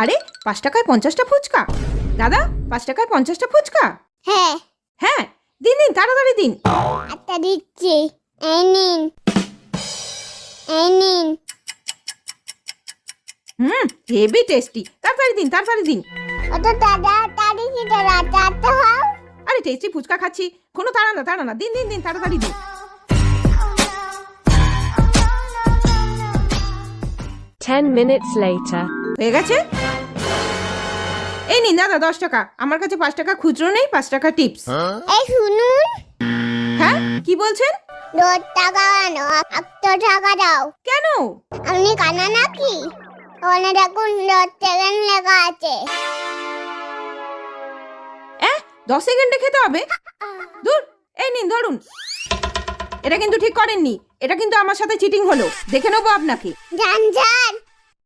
আরে ৫ টাকায় ৫০টা ফুচকা? দাদা ৫ টাকায় ৫০টা ফুচকা? হ্যাঁ হ্যাঁ, দিন দিন, তাড়াতাড়ি দিন। আচ্ছা দিচ্ছি। এই নিন, এই নিন। Heavy tasty. তাড়াতাড়ি দিন, তাড়াতাড়ি দিন। অত তাড়াতাড়ি কি তাড়াতাড়ি হও? আরে টেস্টি ফুচকা খাচ্ছি, কোনো তাড়া না, তাড়া না। দিন দিন দিন, তাড়াতাড়ি দিন। 10 minutes later. হয়ে গেছে? এই নিন দাদা ১০ টাকা। আমার কাছে ৫ টাকা খুচরো নেই, ৫ টাকা টিপস। এই শুনুন, হ্যাঁ, কি বলছেন? ১০ টাকা কেন? ১০০ টাকা দাও। কেন? আপনি কানা নাকি? ওখানে দেখুন ১০ সেকেন্ড লেখা আছে। ১০ সেকেন্ডে খেতে হবে? দূর, এই নিন ধরুন। এটা কিন্তু ঠিক করেননি। এটা কিন্তু আমার সাথে চিটিং হলো। দেখে নেবো আপনাকে। যান যান।